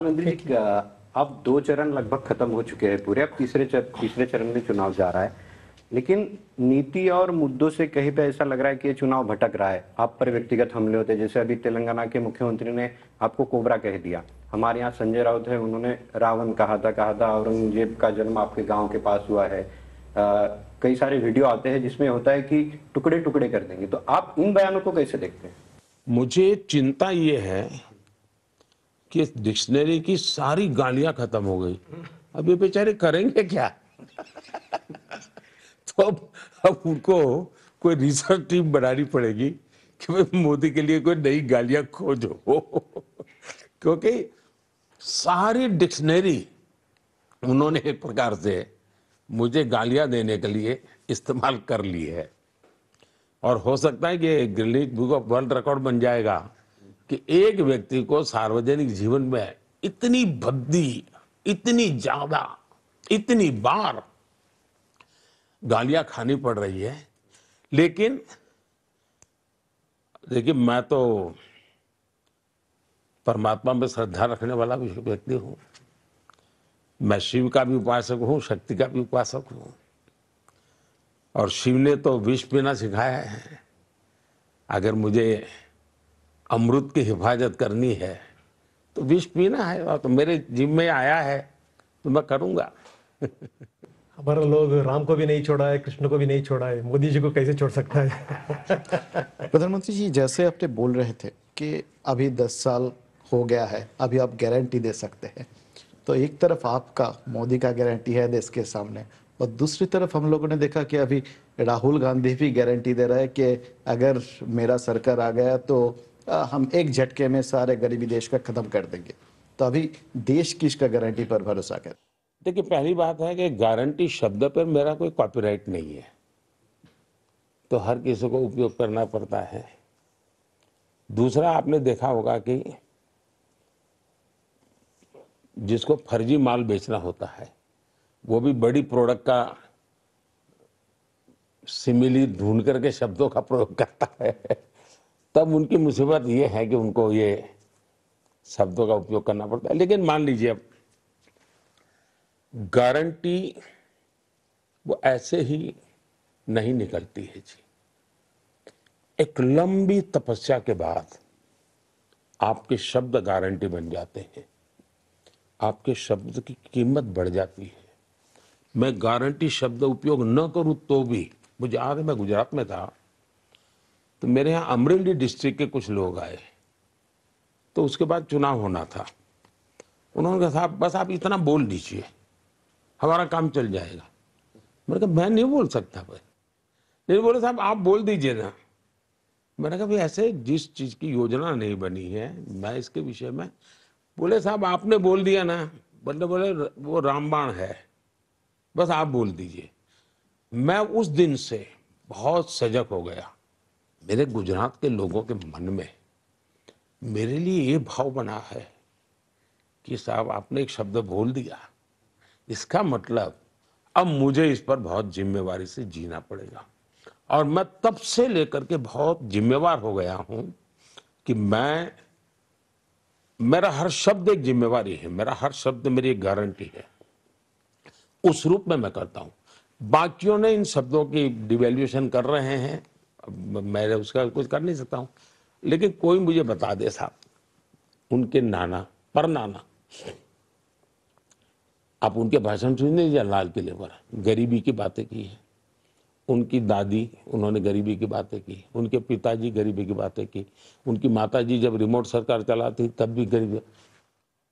नंदी जी, अब 2 चरण लगभग खत्म हो चुके हैं पूरे। अब तीसरे चरण में चुनाव जा रहा है, लेकिन नीति और मुद्दों से कहीं पे ऐसा लग रहा है कि ये चुनाव भटक रहा है। आप पर व्यक्तिगत हमले होते हैं, जैसे अभी तेलंगाना के मुख्यमंत्री ने आपको कोबरा कह दिया। हमारे यहाँ संजय राउत है, उन्होंने रावण कहा था। औरंगजेब का जन्म आपके गांव के पास हुआ है। कई सारे वीडियो आते हैं जिसमें होता है कि टुकड़े टुकड़े कर देंगे। तो आप इन बयानों को कैसे देखते हैं? मुझे चिंता ये है कि डिक्शनरी की सारी गालियां खत्म हो गई। अब ये बेचारे करेंगे क्या? तो अब उनको कोई रिसर्च टीम बनानी पड़ेगी कि भाई मोदी के लिए कोई नई गालियां खोजो। क्योंकि सारी डिक्शनरी उन्होंने एक प्रकार से मुझे गालियां देने के लिए इस्तेमाल कर ली है। और हो सकता है कि Guinness book of world record बन जाएगा कि एक व्यक्ति को सार्वजनिक जीवन में इतनी भद्दी, इतनी ज्यादा, इतनी बार गालियां खानी पड़ रही है। लेकिन देखिए, मैं तो परमात्मा में श्रद्धा रखने वाला व्यक्ति हूं। मैं शिव का भी उपासक हूं, शक्ति का भी उपासक हूं। और शिव ने तो विष पीना सिखाया है। अगर मुझे अमृत की हिफाजत करनी है तो विष पीना है, और तो मेरे जिम में आया है तो मैं करूंगा। हमारे लोग राम को भी नहीं छोड़ा है, कृष्ण को भी नहीं छोड़ा है, मोदी जी को कैसे छोड़ सकता है? प्रधानमंत्री जी, जैसे आपने बोल रहे थे कि अभी 10 साल हो गया है, अभी आप गारंटी दे सकते हैं, तो एक तरफ आपका मोदी का गारंटी है देश के सामने, और दूसरी तरफ हम लोगों ने देखा कि अभी राहुल गांधी भी गारंटी दे रहा है कि अगर मेरा सरकार आ गया तो हम एक झटके में सारे गरीबी देश का खत्म कर देंगे। तो अभी देश किसका गारंटी पर भरोसा करे? देखिए, पहली बात है कि गारंटी शब्द पर मेरा कोई कॉपीराइट नहीं है, तो हर किसी को उपयोग करना पड़ता है। दूसरा, आपने देखा होगा कि जिसको फर्जी माल बेचना होता है वो भी बड़ी प्रोडक्ट का सिमिली ढूंढ करके शब्दों का प्रयोग करता है। तब उनकी मुसीबत ये है कि उनको ये शब्दों का उपयोग करना पड़ता है। लेकिन मान लीजिए, अब गारंटी वो ऐसे ही नहीं निकलती है जी। एक लंबी तपस्या के बाद आपके शब्द गारंटी बन जाते हैं, आपके शब्द की कीमत बढ़ जाती है। मैं गारंटी शब्द उपयोग न करूं तो भी, मुझे याद है मैं गुजरात में था, तो मेरे यहाँ अमरेली डिस्ट्रिक्ट के कुछ लोग आए, तो उसके बाद चुनाव होना था। उन्होंने कहा, साहब बस आप इतना बोल दीजिए, हमारा काम चल जाएगा। मैंने कहा, मैं नहीं बोल सकता भाई। नहीं बोले, साहब आप बोल दीजिए ना। मैंने कहा, भाई ऐसे जिस चीज की योजना नहीं बनी है मैं इसके विषय में। बोले, साहब आपने बोल दिया ना, बोले वो रामबाण है, बस आप बोल दीजिए। मैं उस दिन से बहुत सजग हो गया। मेरे गुजरात के लोगों के मन में मेरे लिए ये भाव बना है कि साहब आपने एक शब्द बोल दिया, इसका मतलब अब मुझे इस पर बहुत जिम्मेवारी से जीना पड़ेगा। और मैं तब से लेकर के बहुत जिम्मेवार हो गया हूं कि मेरा हर शब्द एक जिम्मेवारी है, मेरा हर शब्द मेरी एक गारंटी है। उस रूप में मैं करता हूं। बाकियों ने इन शब्दों की डिवैल्यूएशन कर रहे हैं, मैं उसका कुछ कर नहीं सकता हूं। लेकिन कोई मुझे बता दे साहब, उनके नाना परनाना, आप उनके भाषण सुन लीजिए लाल किले पर, गरीबी की बातें की है। उनकी दादी, उन्होंने गरीबी की बातें की। उनके पिताजी गरीबी की बातें की। उनकी माताजी जब रिमोट सरकार चलाती तब भी गरीबी।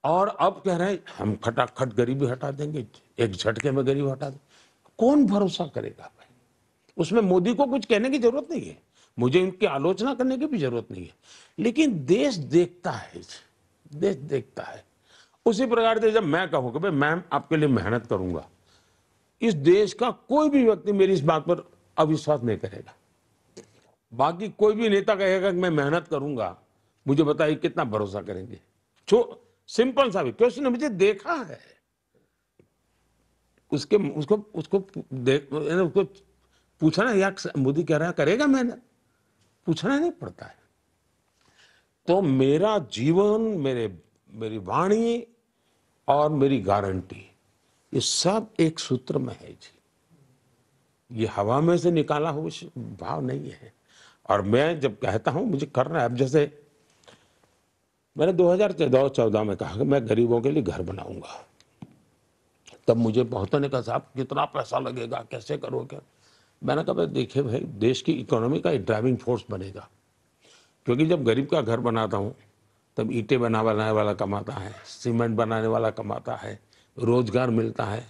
और अब कह रहे हैं हम खटाखट गरीबी हटा देंगे, एक झटके में गरीबी हटा देंगे। कौन भरोसा करेगा भाई? उसमें मोदी को कुछ कहने की जरूरत नहीं है, मुझे इनकी आलोचना करने की भी जरूरत नहीं है। लेकिन देश देखता है, देश देखता है। उसी प्रकार से जब मैं कहूं कि भाई मैं आपके लिए मेहनत करूंगा, इस देश का कोई भी व्यक्ति मेरी इस बात पर अविश्वास नहीं करेगा। बाकी कोई भी नेता कहेगा कि मैं मेहनत करूंगा, मुझे बताइए कितना भरोसा करेंगे? सिंपल सा भी क्वेश्चन है, मुझे देखा है। उसको उसको पूछना यार, मोदी कह रहा है करेगा मेहनत, पूछना नहीं पड़ता है। तो मेरा जीवन, मेरी वाणी और मेरी गारंटी, ये सब एक सूत्र में है जी। ये हवा में से निकाला हुआ भाव नहीं है। और मैं जब कहता हूं मुझे करना है, अब जैसे मैंने 2014 में कहा कि मैं गरीबों के लिए घर बनाऊंगा, तब मुझे बहुतों ने कहा साहब कितना पैसा लगेगा, कैसे करोगे? मैंने कहा भाई देखिए भाई, देश की इकोनॉमी का एक ड्राइविंग फोर्स बनेगा, क्योंकि जब गरीब का घर बनाता हूँ तब ईंटें बनाने वाला कमाता है, सीमेंट बनाने वाला कमाता है, रोजगार मिलता है,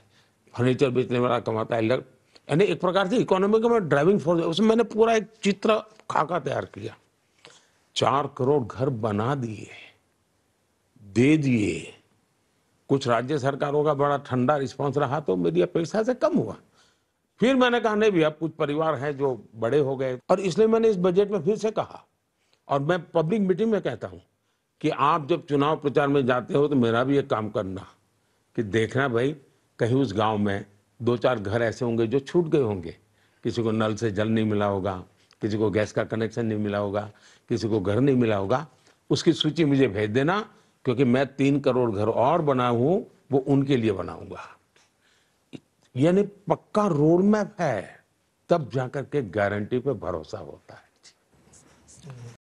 फर्नीचर बेचने वाला कमाता है, यानी एक प्रकार से इकोनॉमी का मैं ड्राइविंग फोर्स, उसमें मैंने पूरा एक चित्र खाका तैयार किया। 4 करोड़ घर बना दिए, दे दिए। कुछ राज्य सरकारों का बड़ा ठंडा रिस्पांस रहा तो मेरी अपेक्षा से कम हुआ। फिर मैंने कहा नहीं भैया, कुछ परिवार हैं जो बड़े हो गए, और इसलिए मैंने इस बजट में फिर से कहा, और मैं पब्लिक मीटिंग में कहता हूं कि आप जब चुनाव प्रचार में जाते हो तो मेरा भी एक काम करना कि देखना भाई, कहीं उस गांव में 2-4 घर ऐसे होंगे जो छूट गए होंगे, किसी को नल से जल नहीं मिला होगा, किसी को गैस का कनेक्शन नहीं मिला होगा, किसी को घर नहीं मिला होगा, उसकी सूची मुझे भेज देना, क्योंकि मैं 3 करोड़ घर और बना हूं, वो उनके लिए बनाऊंगा। यानी पक्का रोड मैप है, तब जाकर के गारंटी पे भरोसा होता है।